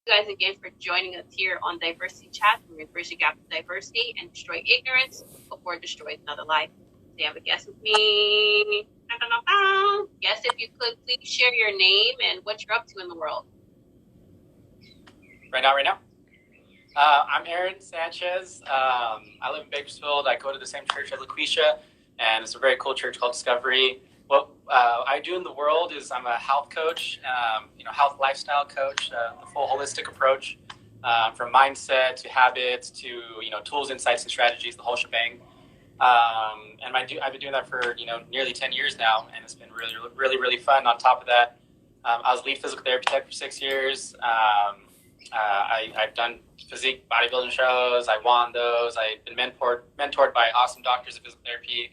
guys again for joining us here on Diversity Chat, where we bridge the gap of diversity and destroy ignorance before it destroys another life. Today I have a guest with me. Guest, if you could please share your name and what you're up to in the world. Right now. I'm Aaron Sanchez. I live in Bakersfield. I go to the same church as LaQuisha, and it's a very cool church called Discovery. What I do in the world is I'm a health coach, health lifestyle coach, the full holistic approach, from mindset to habits to tools, insights, and strategies, the whole shebang. And I've been doing that for nearly 10 years now, and it's been really fun. On top of that, I was lead physical therapy tech for 6 years. I've done physique bodybuilding shows. I won those. I've been mentored by awesome doctors of physical therapy,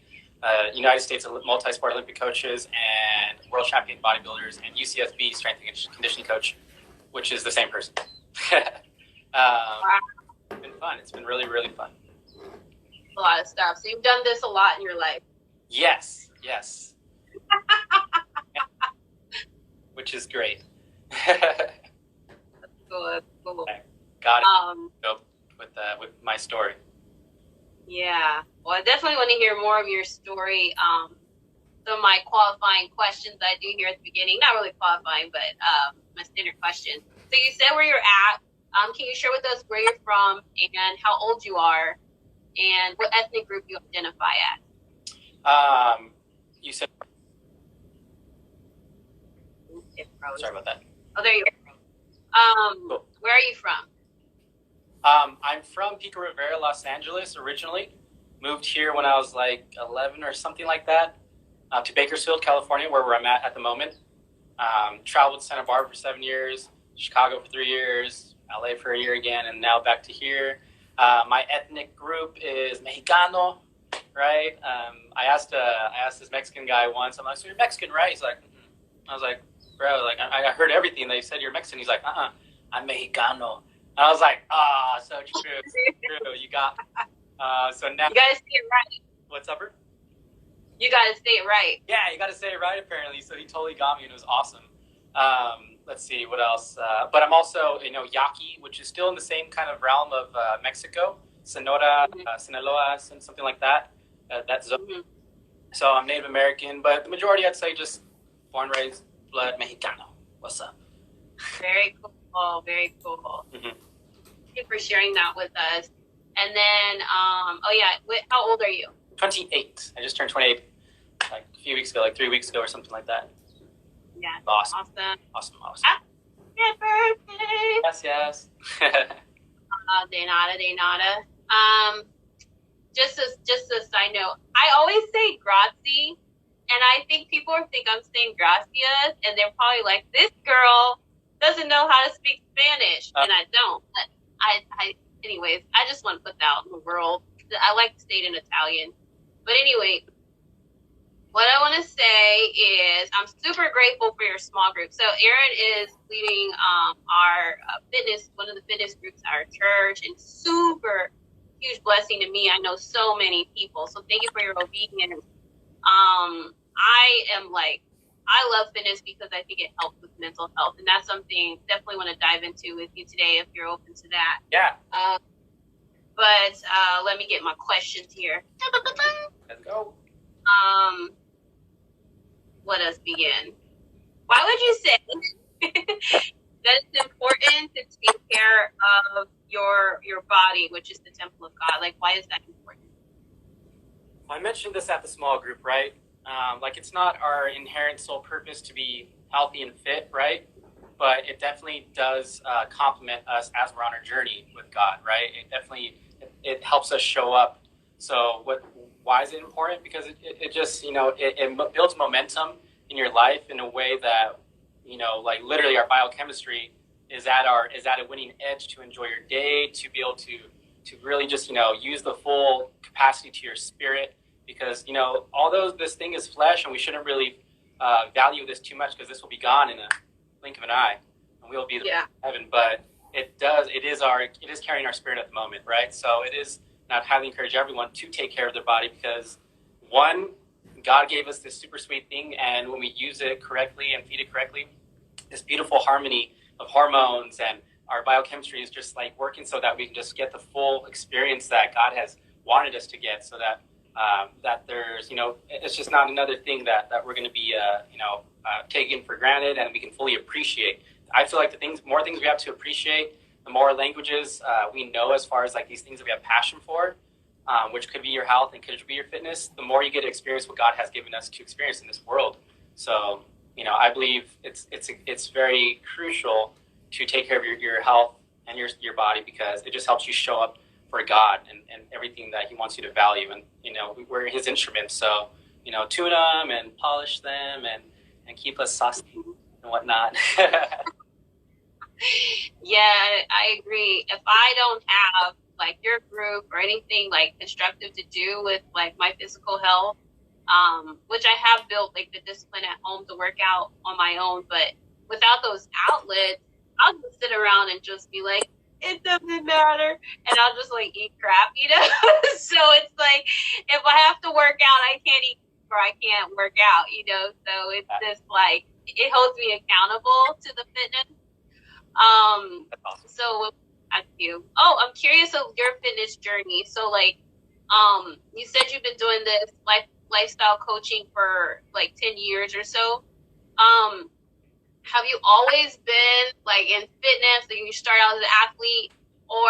United States multi-sport Olympic coaches, and world champion bodybuilders, and UCSB strength and conditioning coach, which is the same person. It's been fun. It's been really fun. A lot of stuff. So you've done this a lot in your life. Yes. Which is great. That's cool. Got it. With my story. Yeah. Well, I definitely want to hear more of your story. Some of my qualifying questions I do here at the beginning, not really qualifying, but my standard question. So you said where you're at. Can you share with us where you're from and how old you are and what ethnic group you identify as? You said. Sorry about that. Oh, there you are. Cool. Where are you from? I'm from Pico Rivera, Los Angeles, originally. Moved here when I was like 11 or something like that, to Bakersfield, California, where I'm at the moment. Traveled to Santa Barbara for 7 years, Chicago for 3 years, LA for a year again, and now back to here. My ethnic group is Mexicano, right? I asked this Mexican guy once. I'm like, "So you're Mexican, right?" He's like, "Mm-hmm." I was like, "Bro, like I heard everything. They said you're Mexican." He's like, "I'm Mexicano." And I was like, so true. True. You got, so now. You gotta say it right. What's up, bro? You gotta say it right. Yeah, you gotta say it right, apparently. So he totally got me, and it was awesome. Let's see, what else? But I'm also, Yaqui, which is still in the same kind of realm of Mexico, Sonora, Sinaloa, something like that. That zone. Mm-hmm. So I'm Native American, but the majority, I'd say, just born, raised, blood, Mexicano. What's up? Very cool. Very cool. Mm-hmm. Thank you for sharing that with us. And then, how old are you? 28. I just turned 28 like a few weeks ago, like 3 weeks ago or something like that. Yeah. Awesome. Happy birthday. Yes. De nada. Just a side note, I always say grazie, and I think people think I'm saying gracias, and they're probably like, this girl doesn't know how to speak Spanish, and I don't. But anyways, I just want to put that out in the world. I like to say it in Italian. But anyway, what I want to say is I'm super grateful for your small group. So Aaron is leading our fitness, one of the fitness groups at our church, and super huge blessing to me. I know so many people. So thank you for your obedience. I love fitness because I think it helps with mental health, and that's something definitely want to dive into with you today if you're open to that. Yeah. But let me get my questions here. Let's go. Let us begin. Why would you say that it's important to take care of your body, which is the temple of God? Like, why is that important? I mentioned this at the small group, right? It's not our inherent sole purpose to be healthy and fit, right? But it definitely does complement us as we're on our journey with God, right? It helps us show up. So why is it important? Because it just, it builds momentum in your life in a way that, literally our biochemistry is at a winning edge to enjoy your day, to be able to really just, use the full capacity to your spirit. Because, although this thing is flesh and we shouldn't really value this too much because this will be gone in a blink of an eye and we'll be in heaven. But it is carrying our spirit at the moment, right? So it is, and I'd highly encourage everyone to take care of their body because, one, God gave us this super sweet thing, and when we use it correctly and feed it correctly, this beautiful harmony of hormones and our biochemistry is just like working so that we can just get the full experience that God has wanted us to get, so that that there's, it's just not another thing that we're going to be, taking for granted, and we can fully appreciate. I feel like more things we have to appreciate, the more languages we know as far as like these things that we have passion for, which could be your health and could be your fitness, the more you get to experience what God has given us to experience in this world. So, I believe it's very crucial to take care of your health and your body, because it just helps you show up for God and everything that he wants you to value. And, we're his instruments. So, tune them and polish them and keep us saucy and whatnot. Yeah, I agree. If I don't have like your group or anything like constructive to do with like my physical health, which I have built like the discipline at home to work out on my own, but without those outlets, I'll just sit around and just be like, it doesn't matter, and I'll just like eat crap, So it's like, if I have to work out, I can't eat or I can't work out, So it's just like, it holds me accountable to the fitness. So thank you. Oh, I'm curious of your fitness journey. So like, you said you've been doing this lifestyle coaching for like 10 years or so. Have you always been like in fitness, like you start out as an athlete, or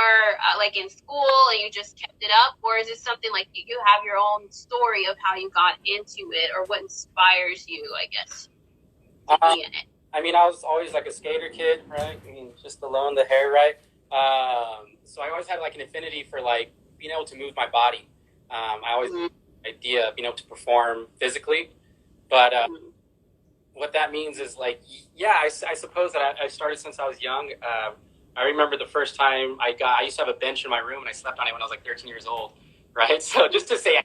like in school and you just kept it up? Or is it something like you have your own story of how you got into it, or what inspires you, I guess, to be in it? I mean, I was always like a skater kid, right? I mean, just the hair, right? So I always had like an affinity for like being able to move my body. I always had the idea of being able to perform physically, but what that means is like, yeah, I suppose that I started since I was young. I remember the first time I used to have a bench in my room and I slept on it when I was like 13 years old, right? So just to say, I'd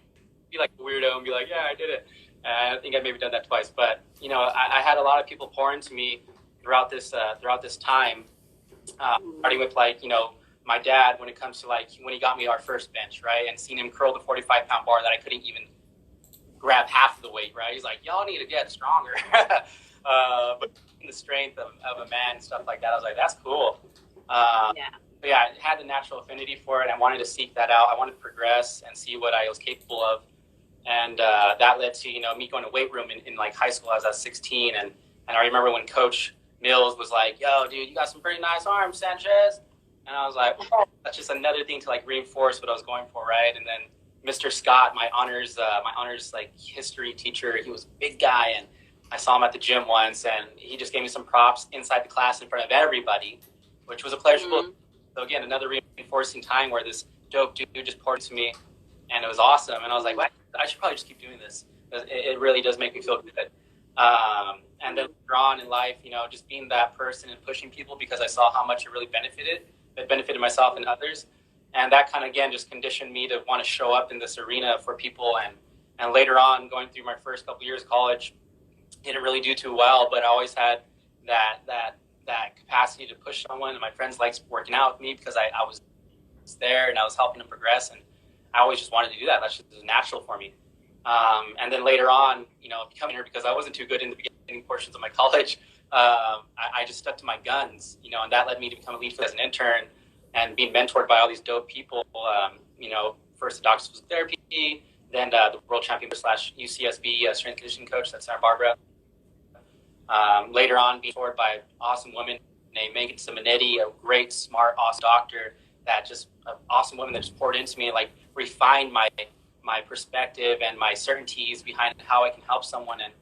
be like a weirdo and be like, yeah, I did it. I think I've maybe done that twice, but I had a lot of people pour into me throughout this time, starting with like, my dad, when it comes to like, when he got me our first bench, right? And seeing him curl the 45-pound bar that I couldn't even grab half of the weight, right? He's like, y'all need to get stronger. But the strength of a man and stuff like that, I was like, that's cool. But yeah, I had the natural affinity for it. I wanted to seek that out. I wanted to progress and see what I was capable of. And that led to, me going to weight room in like high school as I was 16. And I remember when Coach Mills was like, yo, dude, you got some pretty nice arms, Sanchez. And I was like, oh, that's just another thing to like reinforce what I was going for, right? And then Mr. Scott, my honors like history teacher, he was a big guy, and I saw him at the gym once, and he just gave me some props inside the class in front of everybody, which was a pleasurable. So again, another reinforcing time where this dope dude just poured into me, and it was awesome. And I was like, well, I should probably just keep doing this. It really does make me feel good. And then later on in life, just being that person and pushing people, because I saw how much it really benefited myself and others. And that kind of, again, just conditioned me to want to show up in this arena for people. And later on, going through my first couple years of college, didn't really do too well, but I always had that capacity to push someone. And my friends liked working out with me because I was there and I was helping them progress. And I always just wanted to do that. That's just natural for me. And then later on, coming here, because I wasn't too good in the beginning portions of my college, I just stuck to my guns, and that led me to become a lead as an intern and being mentored by all these dope people. First the Doctors of Therapy, then the world champion / UCSB strength conditioning coach, that's Santa Barbara. Later on, being mentored by an awesome woman named Megan Simonetti, a great, smart, awesome doctor, an awesome woman that just poured into me and like refined my perspective and my certainties behind how I can help someone. And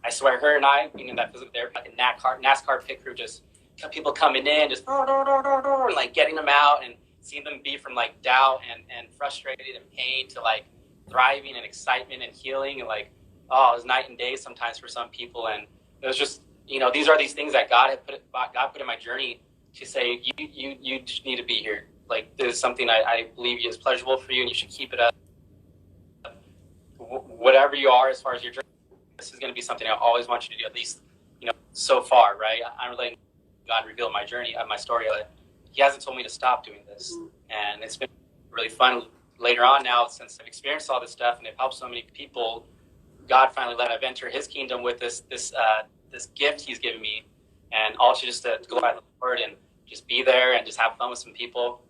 I swear, her and I, being in that physical therapy, like a NASCAR pit crew, just people coming in, just and like getting them out and seeing them be from like doubt and frustrated and pain to like thriving and excitement and healing, and like, oh, it was night and day sometimes for some people. And it was just, these are these things that God put in my journey to say, you just need to be here. Like, this is something I believe is pleasurable for you, and you should keep it up. Whatever you are as far as your journey, this is going to be something I always want you to do, at least, so far, right? I'm letting God reveal my journey, my story. He hasn't told me to stop doing this. And it's been really fun later on now, since I've experienced all this stuff and it helped so many people. God finally let me enter his kingdom with this gift he's given me, and also just to go by the word and just be there and just have fun with some people.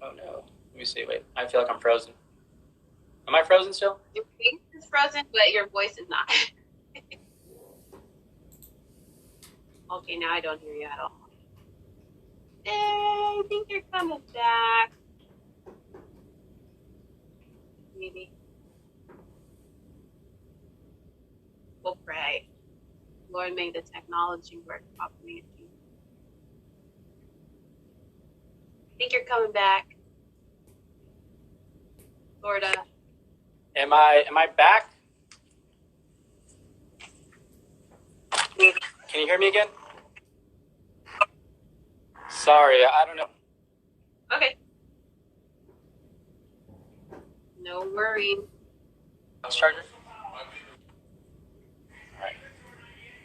Oh no, let me see. Wait, I feel like I'm frozen. Am I frozen still? Your face is frozen, but your voice is not. Okay, now I don't hear you at all. I think you're coming back. Maybe. We'll pray. Lord, may the technology work properly. I think you're coming back. Florida. Am I back? Can you hear me again? Sorry, I don't know. Okay. No worries. Charger?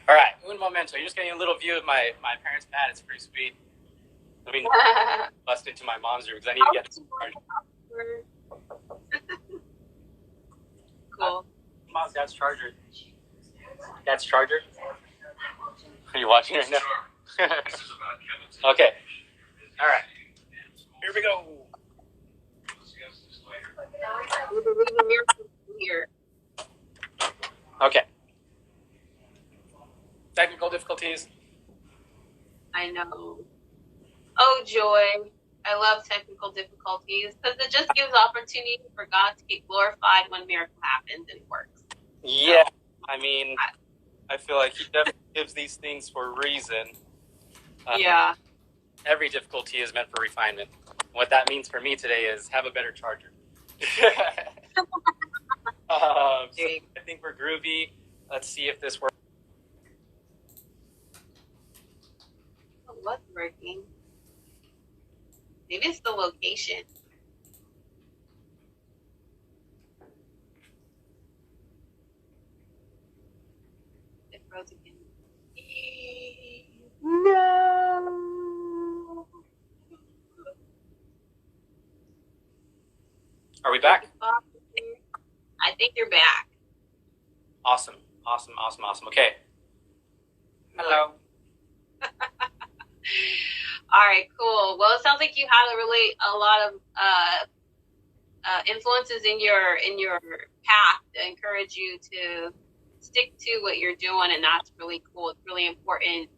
All right. Un momento. You're just getting a little view of my parents' pad. It's pretty sweet. Let me bust into my mom's room because I need to get some charger. Cool. Mom's dad's charger. Dad's charger? Are you watching right now? Okay. All right. Here we go. Here. Okay. Technical difficulties. I know. Oh, joy. I love technical difficulties because it just gives opportunity for God to get glorified when a miracle happens and it works. Yeah. I mean, I feel like he definitely gives these things for a reason. Yeah. Every difficulty is meant for refinement. What that means for me today is have a better charger. So I think we're groovy. Let's see if this works. What's working? Maybe it's the location. It froze again. No. Are we back? I think you're back. Awesome. Okay. Hello. All right, cool. Well, it sounds like you had a lot of influences in your path to encourage you to stick to what you're doing, and that's really cool. It's really important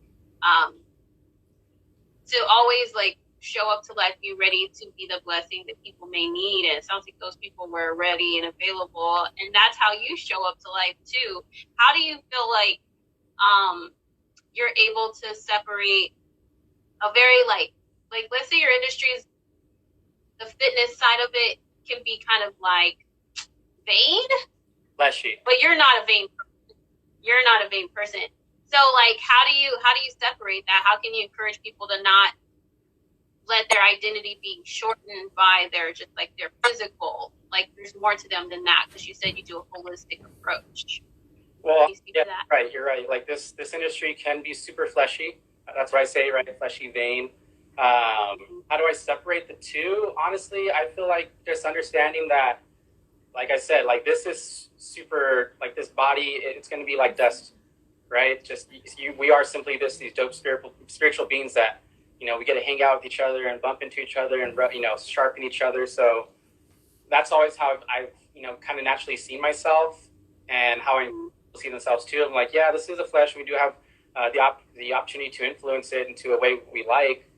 to always show up to life, be ready to be the blessing that people may need. And it sounds like those people were ready and available, and that's how you show up to life too. How do you feel like you're able to separate a very like let's say your industry is the fitness side of it can be kind of like vain, Fleshy. but you're not a vain person. So how do you separate that? How can you encourage people to not let their identity be shortened by their physical? There's more to them than that, because you said you do a holistic approach. Well, yeah, right. You're right. This industry can be super fleshy. That's what I say, right? Fleshy vein. How do I separate the two? Honestly, I feel like just understanding that, like I said, this is super, this body, it's going to be like dust, right? Just we are simply these dope spiritual beings that, we get to hang out with each other and bump into each other and, sharpen each other. So that's always how I've kind of naturally seen myself, and how I see themselves too. I'm like, yeah, this is a flesh. We do have the opportunity to influence it into a way we like,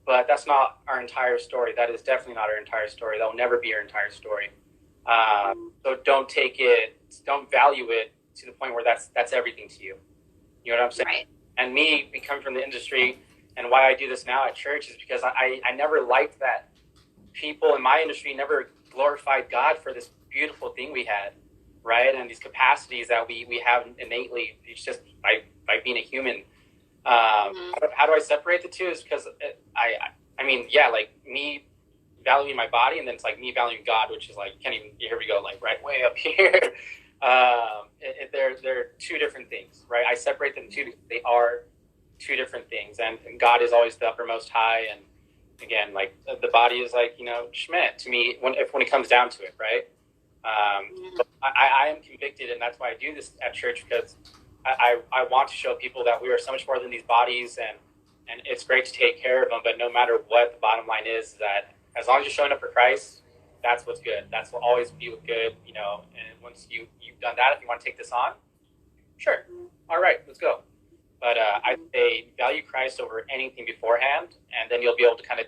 but that's not our entire story. That is definitely not our entire story. That will never be our entire story. So don't value it to the point where that's everything to you. You know what I'm saying? Right. And me coming from the industry, and why I do this now at church, is because I never liked that people in my industry never glorified God for this beautiful thing we had, right? And these capacities that we have innately, it's just by being a human. How do I separate the two? Is because I mean, me valuing my body, and then it's me valuing God, which is can't even, here we go, right way up here. They're two different things, right? I separate them two because they are two different things, and God is always the uppermost high, and again, the body is schmidt to me when it comes down to it, right? I am convicted, and that's why I do this at church, because I want to show people that we are so much more than these bodies, and and it's great to take care of them. But no matter what, the bottom line is that as long as you're showing up for Christ, that's what's good. That's what always be good, you know. And once you've done that, if you want to take this on, sure, all right, let's go. But I say value Christ over anything beforehand, and then you'll be able to kind of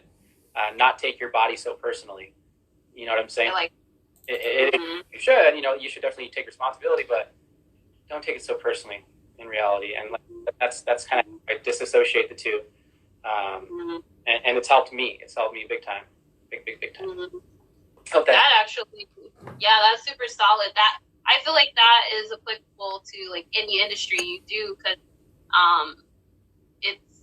not take your body so personally. You know what I'm saying? You should, you know, you should definitely take responsibility, but don't take it so personally in reality. And that's kind of, I disassociate the two. And it's helped me. It's helped me big time. Big time. That actually, yeah, that's super solid. That, I feel like that is applicable to like any industry you do, because it's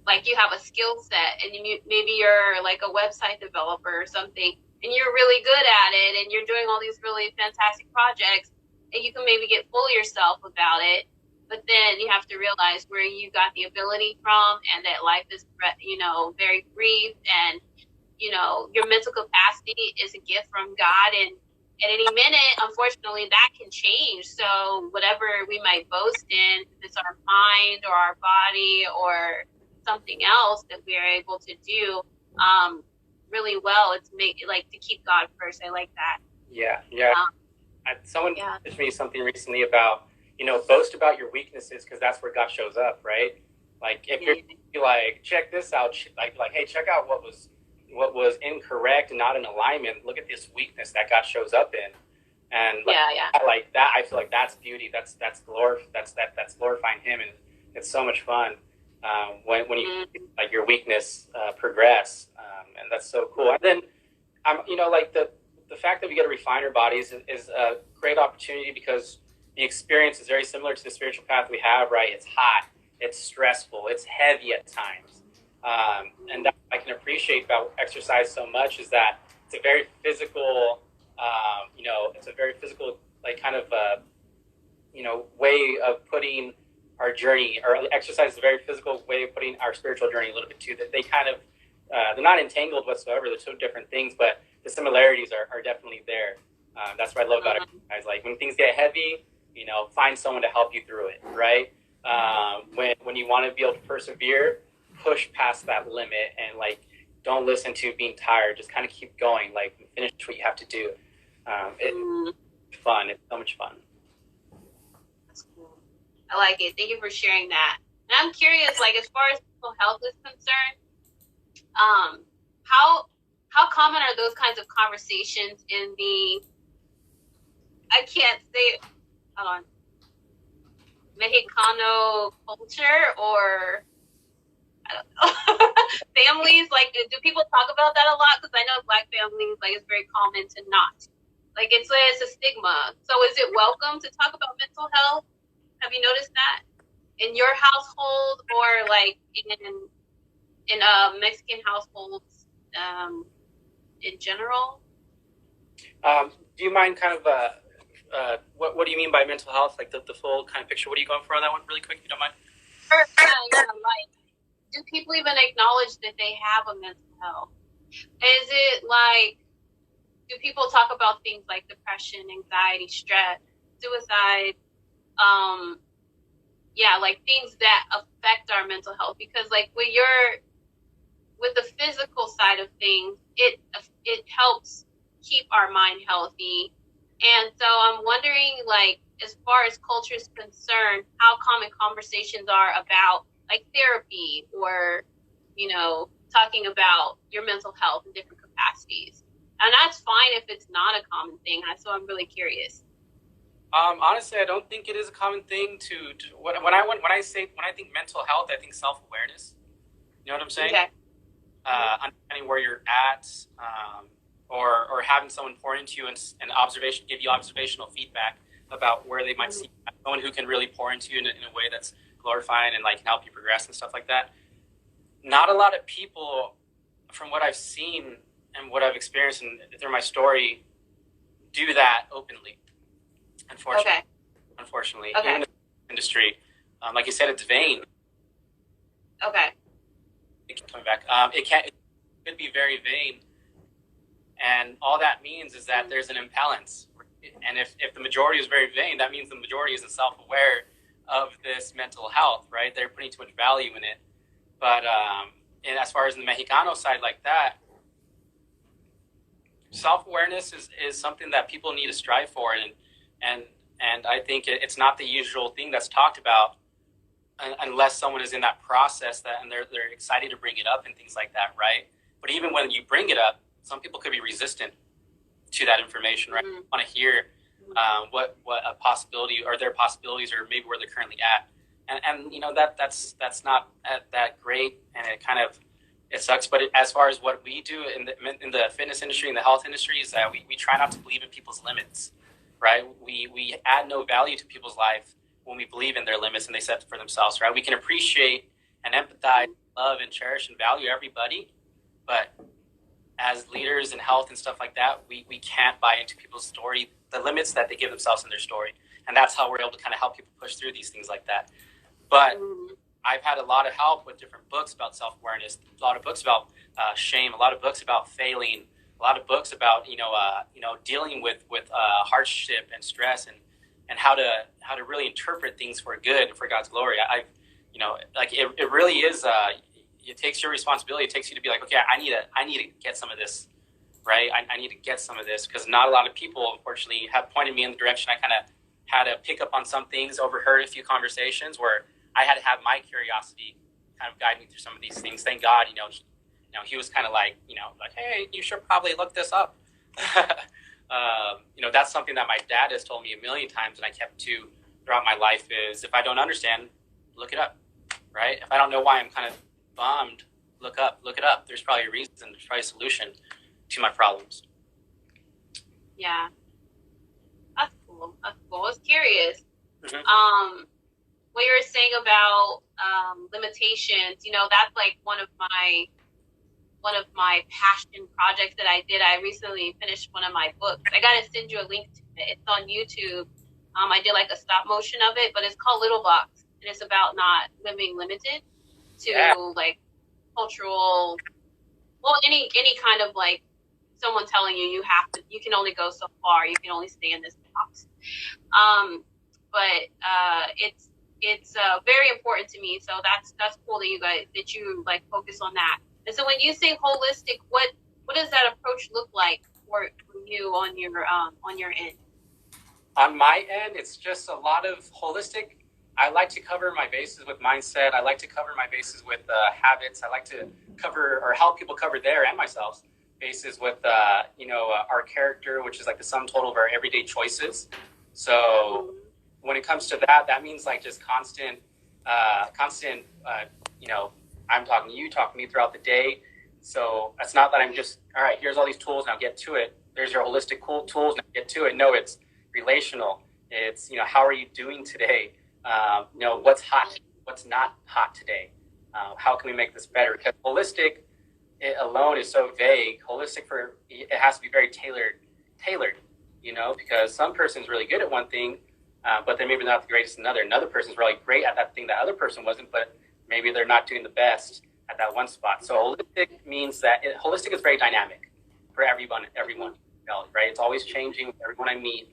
like you have a skill set, and maybe you're like a website developer or something, and you're really good at it, and you're doing all these really fantastic projects, and you can maybe get full of yourself about it, but then you have to realize where you got the ability from, and that life is, you know, very brief, and you know, your mental capacity is a gift from God, and at any minute, unfortunately, that can change. So whatever we might boast in, if it's our mind or our body or something else that we are able to do really well, it's like to keep God first. I like that. Yeah. Someone messaged me something recently about, you know, boast about your weaknesses, because that's where God shows up, right? Like if you're like, check this out, like hey, check out what was incorrect and not in alignment. Look at this weakness that God shows up in, and like that. I feel like that's beauty. That's glorifying Him, and it's so much fun when you like your weakness progress, and that's so cool. And then you know, like the fact that we get to refine our bodies is a great opportunity, because the experience is very similar to the spiritual path we have. Right? It's hot, it's stressful, it's heavy at times. And that I can appreciate about exercise so much is that it's a very physical, you know, it's a very physical, like kind of, you know, way of putting our journey, or exercise is a very physical way of putting our spiritual journey a little bit too. That they kind of, they're not entangled whatsoever. They're two different things, but the similarities are definitely there. That's what I love about exercise. Like when things get heavy, you know, find someone to help you through it, right? When you want to be able to persevere, push past that limit, and like don't listen to being tired, just kind of keep going, like finish what you have to do. It's fun. It's so much fun. That's cool. I like it. Thank you for sharing that. And I'm curious, like as far as mental health is concerned, how common are those kinds of conversations in the, I can't say, hold on, Mexicano culture, or I don't know, families? Like, do people talk about that a lot? Because I know Black families, like, it's very common to not. Like, it's a stigma. So is it welcome to talk about mental health? Have you noticed that in your household, or like in Mexican households in general? Do you mind kind of what do you mean by mental health? Like the full kind of picture. What are you going for on that one, really quick, if you don't mind? Sure, like, do people even acknowledge that they have a mental health? Is it like, do people talk about things like depression, anxiety, stress, suicide? Like things that affect our mental health, because like with the physical side of things, it helps keep our mind healthy. And so I'm wondering, like, as far as culture is concerned, how common conversations are about like therapy, or, you know, talking about your mental health in different capacities. And that's fine if it's not a common thing. So I'm really curious. Honestly, I don't think it is a common thing when I think mental health, I think self-awareness. You know what I'm saying? Okay. Understanding where you're at, or having someone pour into you and give you observational feedback about where they might see someone who can really pour into you in a way that's glorifying and like can help you progress and stuff like that. Not a lot of people, from what I've seen and what I've experienced and through my story, do that openly. Unfortunately, Okay. Even in the industry, like you said, it's vain. Okay. Coming back, it could be very vain, and all that means is that there's an imbalance. And if the majority is very vain, that means the majority isn't self-aware of this mental health, right? They're putting too much value in it. But and as far as the Mexicano side like that, self-awareness is something that people need to strive for, and I think it's not the usual thing that's talked about unless someone is in that process and they're excited to bring it up and things like that, right? But even when you bring it up, some people could be resistant to that information, right? Mm-hmm. Want to hear what a possibility or their possibilities or maybe where they're currently at, and you know that's not that great, and it sucks. But as far as what we do in the fitness industry and the health industry is that we try not to believe in people's limits, right? We add no value to people's life when we believe in their limits and they set for themselves, right? We can appreciate and empathize, love and cherish and value everybody, but as leaders in health and stuff like that, we can't buy into people's story, the limits that they give themselves in their story. And that's how we're able to kind of help people push through these things like that. But I've had a lot of help with different books about self-awareness, a lot of books about shame, a lot of books about failing, a lot of books about, dealing with hardship and stress and how to really interpret things for good and for God's glory. It really is, it takes your responsibility. It takes you to be like, okay, I need to get some of this, right? I need to get some of this because not a lot of people, unfortunately, have pointed me in the direction. I kind of had to pick up on some things, overheard a few conversations where I had to have my curiosity kind of guide me through some of these things. Thank God, he was kind of like, hey, you should probably look this up. That's something that my dad has told me a million times and I kept to throughout my life is if I don't understand, look it up, right? If I don't know why I'm kind of bummed, look it up. There's probably a reason, there's probably a solution to my problems. Yeah. That's cool. I was curious. Mm-hmm. What you were saying about limitations, that's like one of my passion projects that I did. I recently finished one of my books. I gotta send you a link to it. It's on YouTube. I did like a stop motion of it, but it's called Little Box, and it's about not living limited to like cultural, any kind of like someone telling you you can only go so far, you can only stay in this box. But it's very important to me. So that's cool that you like focus on that. And so when you say holistic, what does that approach look like for you on your end? On my end, it's just a lot of holistic. I like to cover my bases with mindset. I like to cover my bases with habits. I like to cover or help people cover their and myself bases with our character, which is like the sum total of our everyday choices. So when it comes to that means like just constant, I'm talking to you, talking to me throughout the day. So it's not that I'm just, all right, here's all these tools, now get to it. There's your holistic cool tools, now get to it. No, it's relational. It's, how are you doing today? What's hot, what's not hot today? How can we make this better? Because holistic alone is so vague. Holistic it has to be very tailored, because some person's really good at one thing, but they're maybe not the greatest at another. Another person's really great at that thing that other person wasn't, but maybe they're not doing the best at that one spot. So holistic means that holistic is very dynamic for everyone, right? It's always changing with everyone I meet.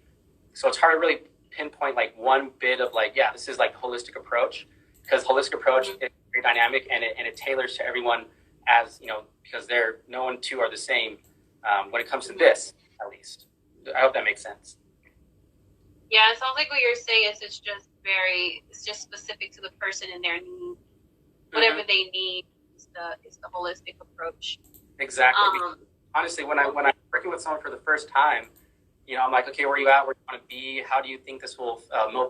So it's hard to really pinpoint like one bit of like, this is like holistic approach, because holistic approach is very dynamic and it tailors to everyone as, because no one two are the same when it comes to this, at least. I hope that makes sense. Yeah, it sounds like what you're saying is it's just specific to the person and their need. Whatever they need is the holistic approach. Exactly. Honestly, when I'm working with someone for the first time, I'm like, okay, where are you at? Where do you want to be? How do you think this will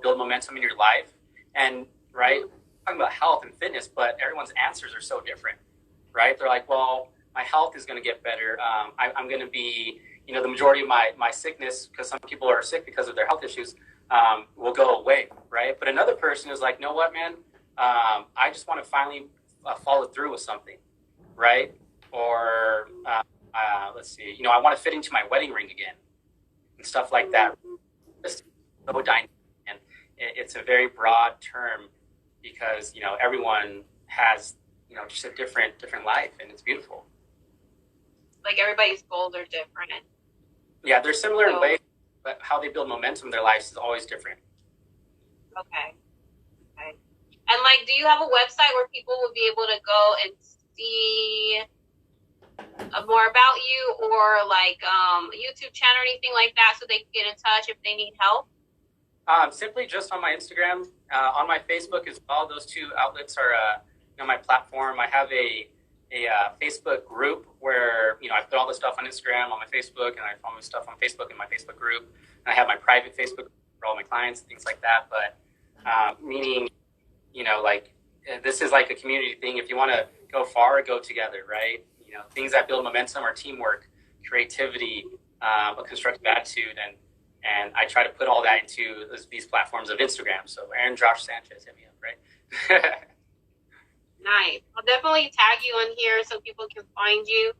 build momentum in your life? And right, we're talking about health and fitness, but everyone's answers are so different, right? They're like, well, my health is going to get better. I'm going to be, the majority of my sickness, because some people are sick because of their health issues, will go away, right? But another person is like, you know what, man? I just want to finally follow through with something, right? Or let's see, I want to fit into my wedding ring again and stuff like that. It's so dynamic, and it's a very broad term because everyone has just a different life, and it's beautiful. Like everybody's goals are different. Yeah, they're similar in ways, but how they build momentum in their lives is always different. Okay. Okay. And like, do you have a website where people will be able to go and see more about you, or like YouTube channel or anything like that, so they can get in touch if they need help? Simply just on my Instagram, on my Facebook as well. Those two outlets are my platform. I have a Facebook group where I put all the stuff on Instagram on my Facebook, and I follow stuff on Facebook in my Facebook group. And I have my private Facebook for all my clients, things like that. But meaning, like this is like a community thing. If you want to go far, go together, right? Things that build momentum are teamwork, creativity, a constructive attitude, and I try to put all that into these platforms of Instagram. So Aaron Josh Sanchez, hit me up, right? Nice. I'll definitely tag you on here so people can find you.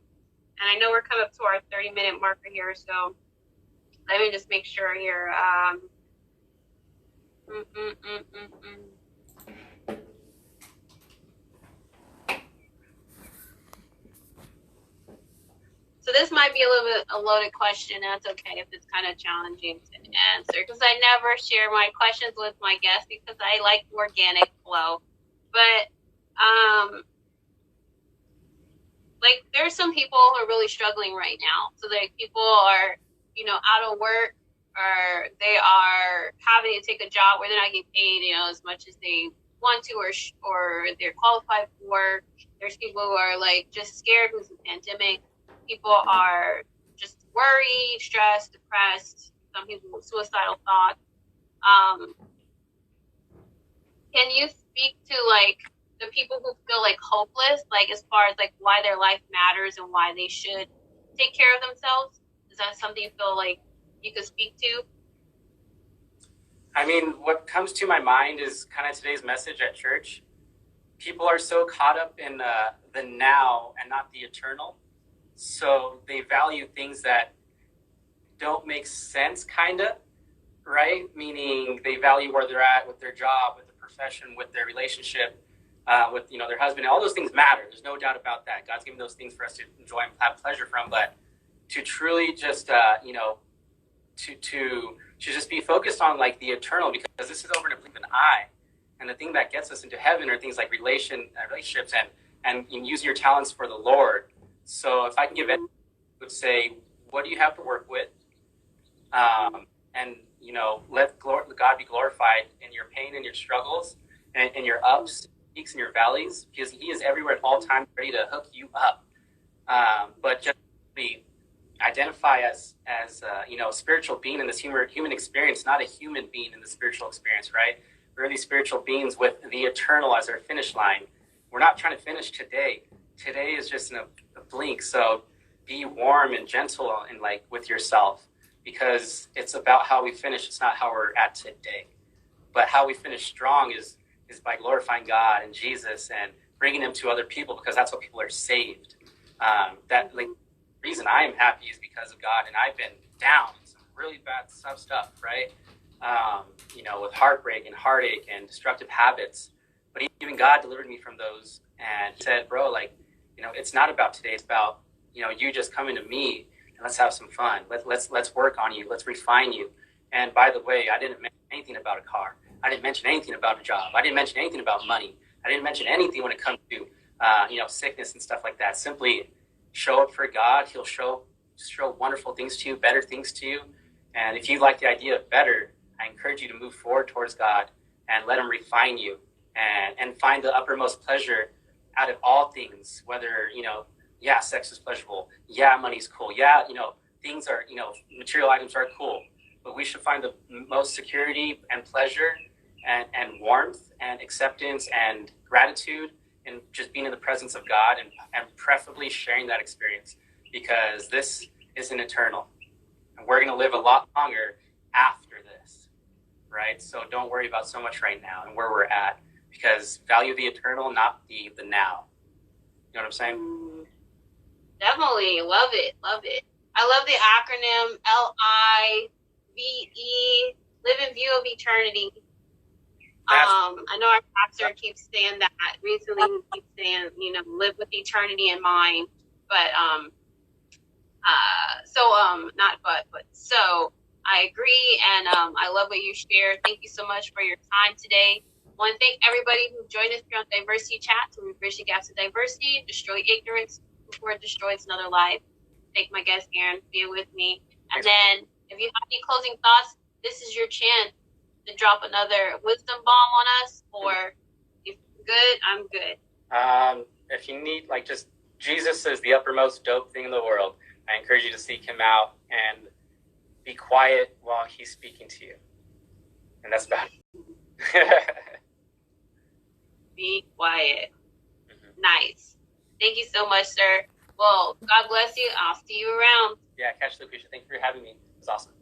And I know we're coming up to our 30-minute marker here, so let me just make sure here. So this might be a little bit a loaded question. That's okay if it's kind of challenging to answer, because I never share my questions with my guests because I like organic flow. But like there's some people who are really struggling right now. So like people are, out of work, or they are having to take a job where they're not getting paid, as much as they want to, or they're qualified for work. There's people who are like just scared because of the pandemic. People are just worried, stressed, depressed. Some people with suicidal thoughts. Can you speak to like the people who feel like hopeless, like as far as like why their life matters and why they should take care of themselves? Is that something you feel like you could speak to? I mean, what comes to my mind is kind of today's message at church. People are so caught up in the now and not the eternal. So they value things that don't make sense, kind of, right? Meaning they value where they're at with their job, with the profession, with their relationship, with their husband. All those things matter. There's no doubt about that. God's given those things for us to enjoy and have pleasure from. But to truly just to just be focused on like the eternal, because this is over in a blink of an eye. And the thing that gets us into heaven are things like relationships and using your talents for the Lord. So if I can give it, I would say, what do you have to work with? And, let God be glorified in your pain and your struggles and in your ups, peaks, and your valleys, because he is everywhere at all times, ready to hook you up. But just be identify as a spiritual being in this human experience, not a human being in the spiritual experience, right? We're these spiritual beings with the eternal as our finish line. We're not trying to finish today. Today is just in a blink. So be warm and gentle and like with yourself, because it's about how we finish. It's not how we're at today, but how we finish strong is by glorifying God and Jesus and bringing him to other people, because that's what people are saved. That like reason I am happy is because of God, and I've been down in some really bad stuff, right? With heartbreak and heartache and destructive habits, but even God delivered me from those and said, bro, like, it's not about today. It's about, you just coming to me and let's have some fun. Let's work on you. Let's refine you. And by the way, I didn't mention anything about a car. I didn't mention anything about a job. I didn't mention anything about money. I didn't mention anything when it comes to, sickness and stuff like that. Simply show up for God. He'll show wonderful things to you, better things to you. And if you like the idea of better, I encourage you to move forward towards God and let him refine you and find the uppermost pleasure out of all things, whether, sex is pleasurable. Yeah, money's cool. Yeah, things are, material items are cool. But we should find the most security and pleasure and warmth and acceptance and gratitude in just being in the presence of God and preferably sharing that experience, because this isn't eternal. And we're going to live a lot longer after this, right? So don't worry about so much right now and where we're at, because value the eternal, not the now. You know what I'm saying? Definitely. Love it. I love the acronym LIVE, live in view of eternity. I know our pastor keeps saying that. Recently he keeps saying, live with eternity in mind. But so I agree, and I love what you shared. Thank you so much for your time today. want to thank everybody who joined us here on Diversity Chat to bridge the gaps of diversity, destroy ignorance before it destroys another life. Thank my guest Aaron for being with me. And then, if you have any closing thoughts, this is your chance to drop another wisdom bomb on us. Or if you're good, I'm good. If you need, like, just Jesus is the uppermost dope thing in the world. I encourage you to seek him out and be quiet while he's speaking to you. And that's about it. Be quiet. Nice. Thank you so much, sir. Well, God bless you. I'll see you around. Yeah, catch Lucretia. Thank you for having me. It was awesome.